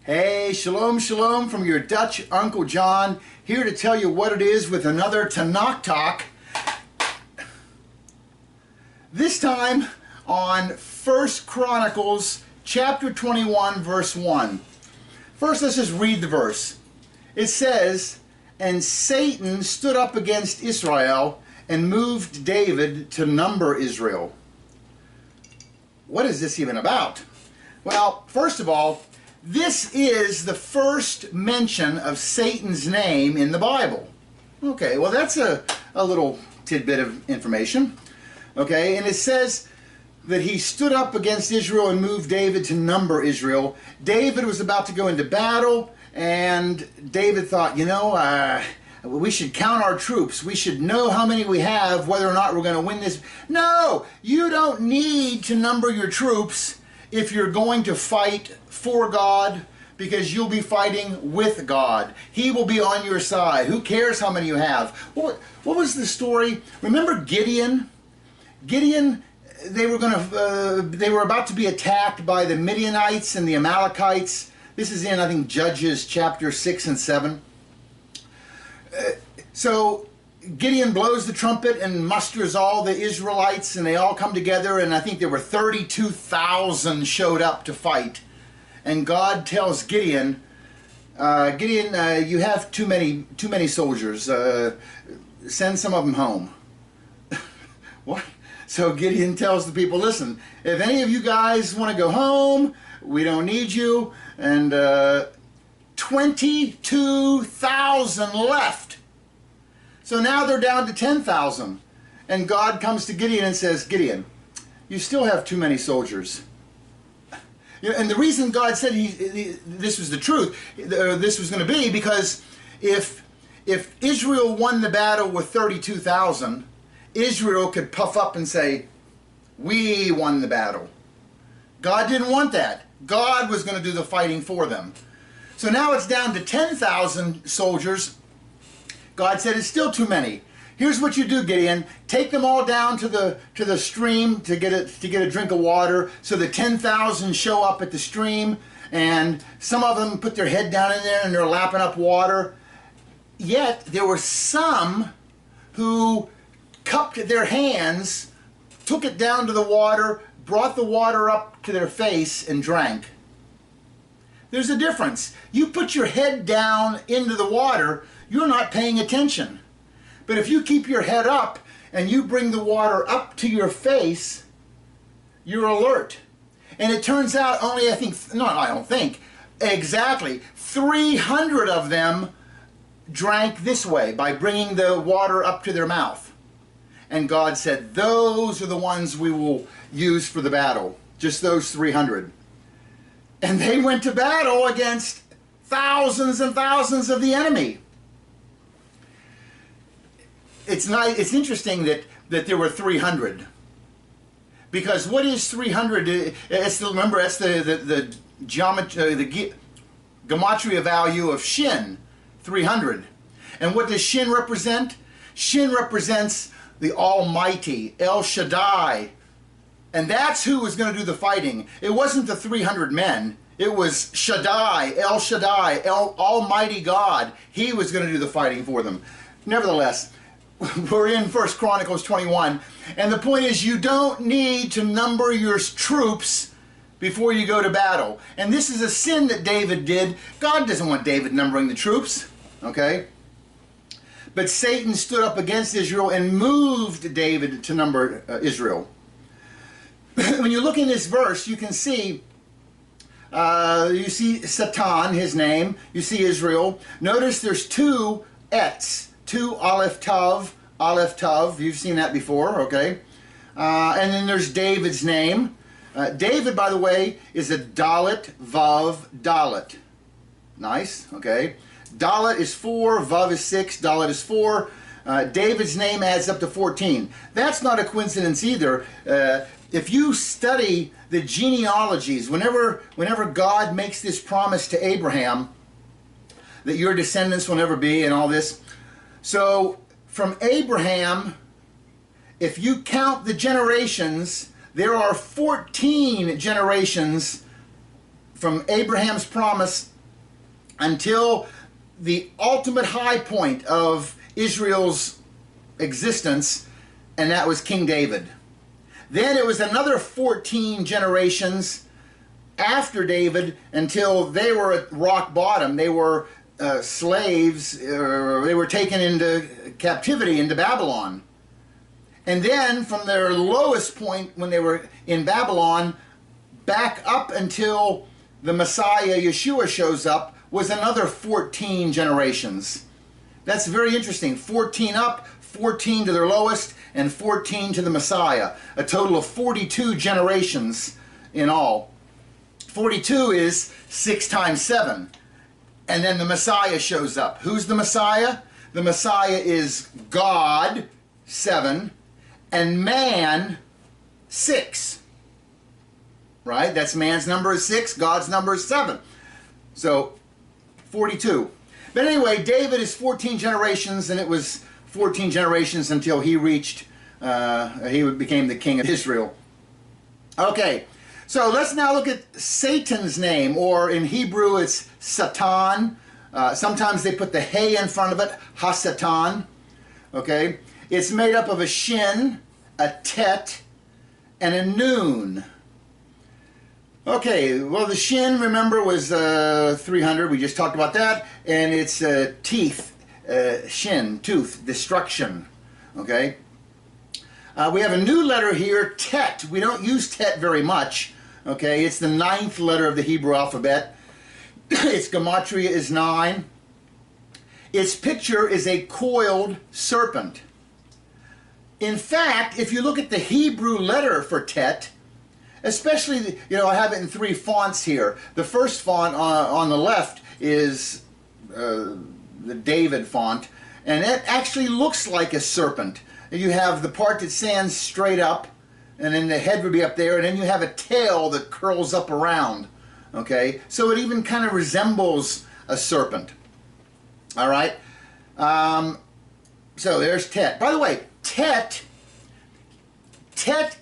Hey, shalom, shalom from your Dutch Uncle John, here to tell you what it is with another Tanakh talk. This time on 1 Chronicles chapter 21 verse 1. First, let's just read the verse. It says, "And Satan stood up against Israel and moved David to number Israel." What is this even about? Well, first of all, this is the first mention of Satan's name in the Bible. Okay, well that's a little tidbit of information. Okay, and it says that he stood up against Israel and moved David to number Israel. David was about to go into battle, and David thought, we should count our troops. We should know how many we have, whether or not we're going to win this. No, you don't need to number your troops if you're going to fight for God, because you'll be fighting with God. He will be on your side. Who cares how many you have? What was the story? Remember Gideon? Gideon, they were about to be attacked by the Midianites and the Amalekites. This is in, I think, Judges chapter 6 and 7. So Gideon blows the trumpet and musters all the Israelites, and they all come together, and I think there were 32,000 showed up to fight. And God tells Gideon, Gideon, you have too many soldiers. Send some of them home. What? So Gideon tells the people, listen, if any of you guys want to go home, we don't need you. And 22,000 left. So now they're down to 10,000. And God comes to Gideon and says, Gideon, you still have too many soldiers. And the reason God said this was the truth, this was going to be, because if Israel won the battle with 32,000, Israel could puff up and say, we won the battle. God didn't want that. God was going to do the fighting for them. So now it's down to 10,000 soldiers. God said it's still too many. Here's what you do, Gideon. Take them all down to the stream to get a drink of water. So the 10,000 show up at the stream, and some of them put their head down in there and they're lapping up water. Yet there were some who cupped their hands, took it down to the water, brought the water up to their face and drank. There's a difference. You put your head down into the water, you're not paying attention. But if you keep your head up and you bring the water up to your face, you're alert. And it turns out only, exactly 300 of them drank this way, by bringing the water up to their mouth. And God said, those are the ones we will use for the battle. Just those 300. And they went to battle against thousands and thousands of the enemy. It's interesting that there were 300. Because what is 300? Remember, that's the gematria value of Shin, 300. And what does Shin represent? Shin represents the Almighty, El Shaddai. And that's who was going to do the fighting. It wasn't the 300 men. It was Shaddai, El Shaddai, Almighty God. He was going to do the fighting for them. Nevertheless, we're in 1 Chronicles 21. And the point is, you don't need to number your troops before you go to battle. And this is a sin that David did. God doesn't want David numbering the troops. Okay? But Satan stood up against Israel and moved David to number Israel. When you look in this verse, you can see, you see Satan, his name. You see Israel. Notice there's two ets, two Aleph Tav. You've seen that before, okay? And then there's David's name. David, by the way, is a Dalet, Vav, Dalet. Nice, okay? Dalet is 4, Vav is 6, Dalet is 4. David's name adds up to 14. That's not a coincidence either. If you study the genealogies, whenever God makes this promise to Abraham that your descendants will never be and all this. So from Abraham, if you count the generations, there are 14 generations from Abraham's promise until the ultimate high point of Israel's existence, and that was King David. Then it was another 14 generations after David until they were at rock bottom. They were slaves, they were taken into captivity into Babylon. And then from their lowest point when they were in Babylon, back up until the Messiah, Yeshua, shows up, was another 14 generations. That's very interesting. 14 up, 14 to their lowest, and 14 to the Messiah. A total of 42 generations in all. 42 is 6 times 7. And then the Messiah shows up. Who's the Messiah? The Messiah is God, 7, and man, 6. Right? That's man's number is 6, God's number is 7. So, 42. But anyway, David is 14 generations, and it was 14 generations until he reached, he became the king of Israel. Okay, so let's now look at Satan's name, or in Hebrew it's Satan. Sometimes they put the hey in front of it, ha-satan. Okay, it's made up of a shin, a tet, and a nun. Okay, well the shin, remember, was 300, we just talked about that, and it's teeth, shin, tooth, destruction, okay? We have a new letter here, tet. We don't use tet very much, okay? It's the 9th letter of the Hebrew alphabet. Its gematria is 9. Its picture is a coiled serpent. In fact, if you look at the Hebrew letter for tet, especially, you know, I have it in 3 fonts here. The first font on the left is the David font, and it actually looks like a serpent. You have the part that stands straight up, and then the head would be up there, and then you have a tail that curls up around. Okay, so it even kind of resembles a serpent. All right, so there's tet. By the way, tet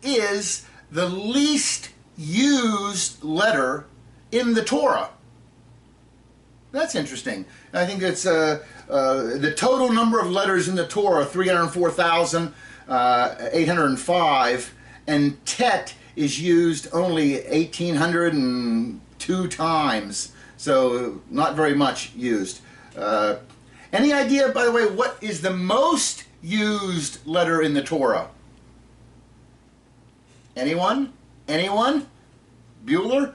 is the least used letter in the Torah. That's interesting. I think it's the total number of letters in the Torah, 304,805, and tet is used only 1,802 times, so not very much used. Any idea, by the way, what is the most used letter in the Torah? Anyone? Anyone? Bueller?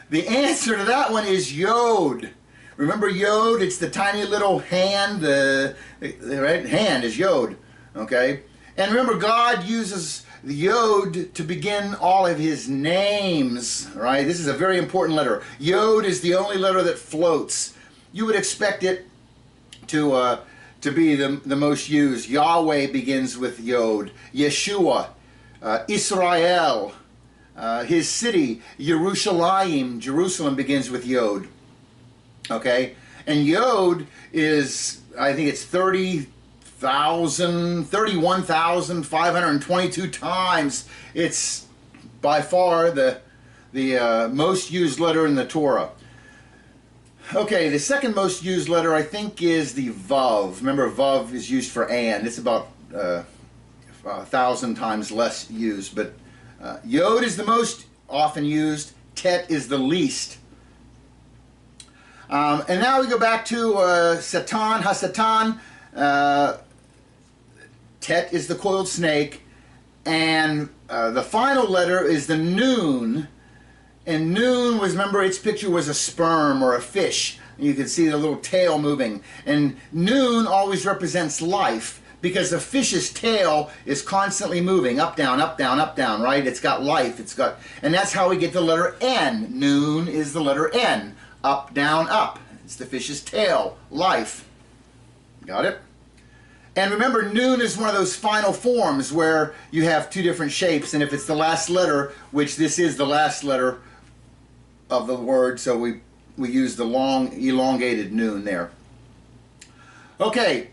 The answer to that one is Yod. Remember Yod? It's the tiny little hand. The right hand is Yod. Okay? And remember, God uses the Yod to begin all of his names. Right? This is a very important letter. Yod is the only letter that floats. You would expect it to be the most used. Yahweh begins with Yod. Yeshua. Israel, his city, Yerushalayim, Jerusalem, begins with Yod. Okay? And Yod is, I think it's 31,522 times. It's by far the most used letter in the Torah. Okay, the second most used letter, I think, is the Vav. Remember, Vav is used for and. It's about 1,000 times less used, but Yod is the most often used. Tet is the least. And now we go back to Satan, ha-satan. Tet is the coiled snake, and the final letter is the nun. And nun was, remember, its picture was a sperm or a fish. You can see the little tail moving. And nun always represents life, because a fish's tail is constantly moving, up, down, right? It's got life, and that's how we get the letter N. Nun is the letter N. Up, down, up. It's the fish's tail, life. Got it? And remember, nun is one of those final forms where you have 2 different shapes, and if it's the last letter, which this is the last letter of the word, so we use the long, elongated nun there. Okay.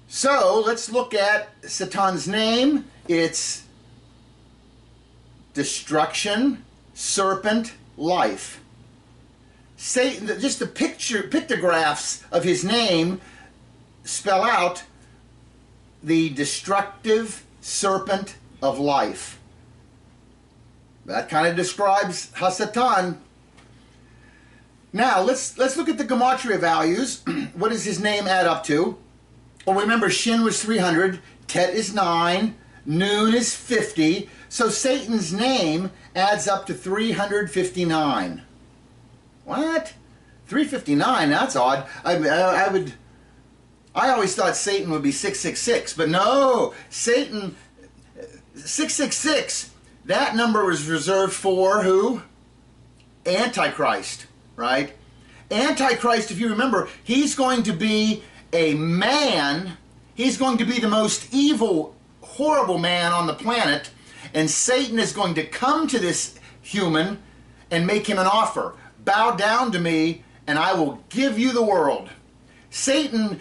So let's look at Satan's name. It's destruction, serpent, life. Satan, just the pictographs of his name spell out the destructive serpent of life. That kind of describes Hasatan. Now, let's look at the gematria values. What does his name add up to? Well, remember, Shin was 300, Tet is 9, Nun is 50, so Satan's name adds up to 359. What? 359? That's odd. I always thought Satan would be 666, but no, Satan, 666, that number was reserved for who? Antichrist, right? Antichrist, if you remember, he's going to be a man. He's going to be the most evil, horrible man on the planet, and Satan is going to come to this human and make him an offer. Bow down to me, and I will give you the world. Satan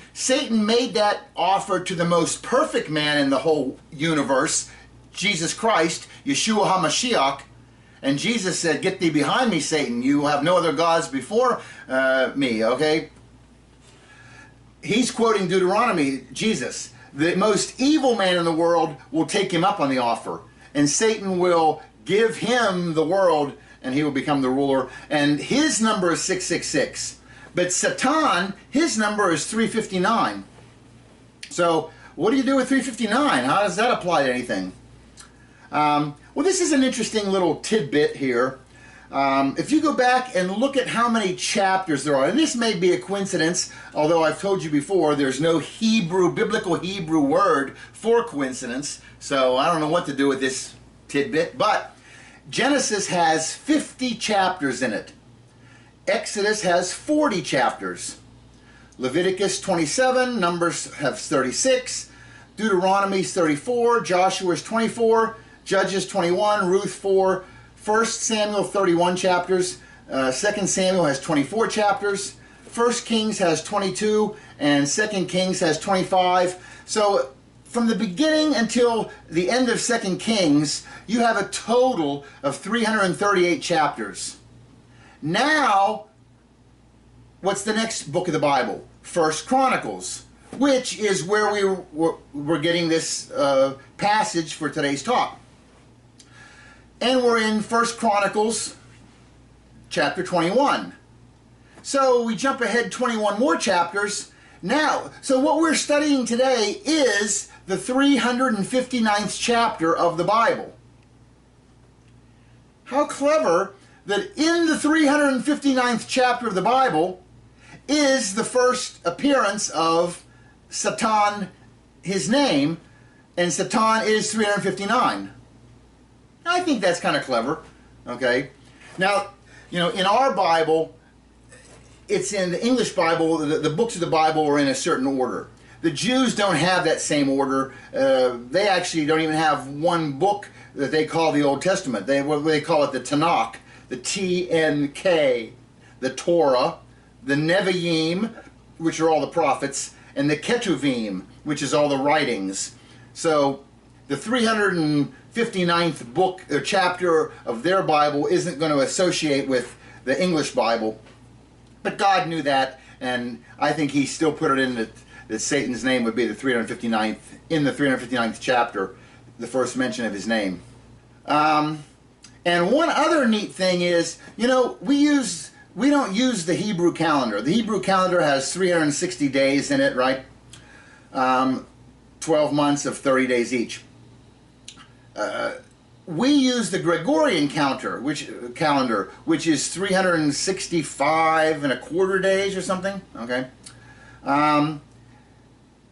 made that offer to the most perfect man in the whole universe, Jesus Christ, Yeshua HaMashiach, and Jesus said, "Get thee behind me, Satan. You will have no other gods before me," okay? He's quoting Deuteronomy, Jesus. The most evil man in the world will take him up on the offer, and Satan will give him the world, and he will become the ruler, and his number is 666. But Satan, his number is 359. So what do you do with 359? How does that apply to anything? Well, this is an interesting little tidbit here. If you go back and look at how many chapters there are, and this may be a coincidence, although I've told you before, there's no biblical Hebrew word for coincidence, so I don't know what to do with this tidbit, but Genesis has 50 chapters in it. Exodus has 40 chapters. Leviticus 27, Numbers have 36, Deuteronomy 34, Joshua is 24, Judges 21, Ruth 4, 1 Samuel 31 chapters, 2 Samuel has 24 chapters, 1 Kings has 22, and 2 Kings has 25. So from the beginning until the end of 2 Kings, you have a total of 338 chapters. Now, what's the next book of the Bible? 1 Chronicles, which is where we're getting this passage for today's talk. And we're in 1 Chronicles chapter 21. So we jump ahead 21 more chapters. Now, so what we're studying today is the 359th chapter of the Bible. How clever that in the 359th chapter of the Bible is the first appearance of Satan, his name, and Satan is 359. I think that's kind of clever, okay? Now, you know, in our Bible, it's in the English Bible, the books of the Bible are in a certain order. The Jews don't have that same order. They actually don't even have one book that they call the Old Testament. They call it the Tanakh, the TNK, the Torah, the Nevi'im, which are all the prophets, and the Ketuvim, which is all the writings. So the 359th book or chapter of their Bible isn't going to associate with the English Bible. But God knew that, and I think he still put it in that Satan's name would be the 359th, in the 359th chapter, the first mention of his name. And one other neat thing is, you know, we don't use the Hebrew calendar. The Hebrew calendar has 360 days in it, right? 12 months of 30 days each. We use the Gregorian calendar, which is 365 and a quarter days or something. Okay.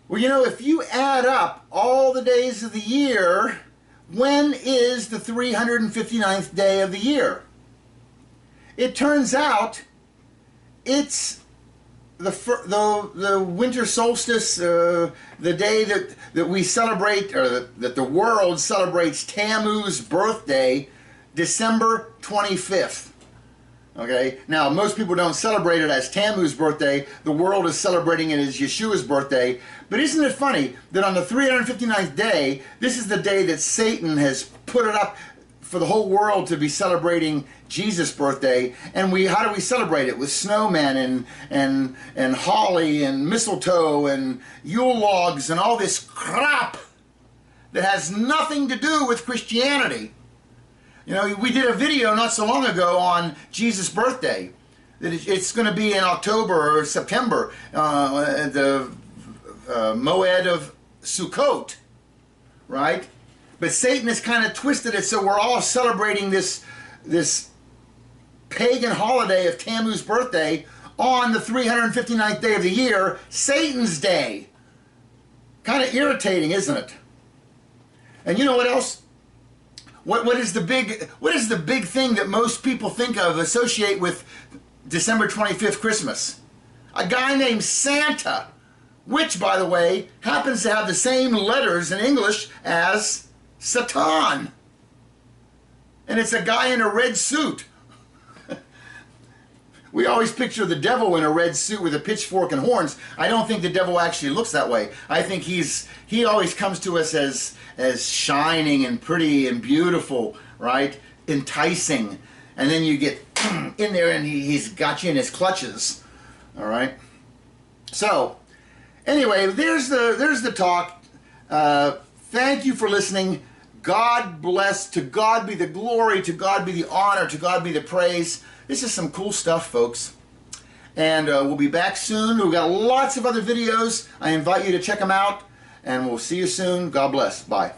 Well, you know, if you add up all the days of the year, when is the 359th day of the year? It turns out it's the winter solstice, the day that we celebrate, or that the world celebrates Tammuz's birthday, December 25th. Okay, now most people don't celebrate it as Tammuz's birthday. The world is celebrating it as Yeshua's birthday. But isn't it funny that on the 359th day, this is the day that Satan has put it up for the whole world to be celebrating Jesus' birthday. And how do we celebrate it? With snowmen and holly and mistletoe and Yule logs and all this crap that has nothing to do with Christianity. You know, we did a video not so long ago on Jesus' birthday. That it's going to be in October or September, the Moed of Sukkot, right? But Satan has kind of twisted it so we're all celebrating this pagan holiday of Tammuz birthday on the 359th day of the year, Satan's day. Kind of irritating, isn't it? And you know what else? What is the big thing that most people think of, associate with December 25th Christmas? A guy named Santa, which, by the way, happens to have the same letters in English as Satan. And it's a guy in a red suit. We always picture the devil in a red suit with a pitchfork and horns. I don't think the devil actually looks that way. I think he always comes to us as shining and pretty and beautiful, right? Enticing. And then you get in there and he's got you in his clutches. All right? So, anyway, there's the talk. Thank you for listening. God bless. To God be the glory. To God be the honor. To God be the praise. This is some cool stuff, folks. And we'll be back soon. We've got lots of other videos. I invite you to check them out. And we'll see you soon. God bless. Bye.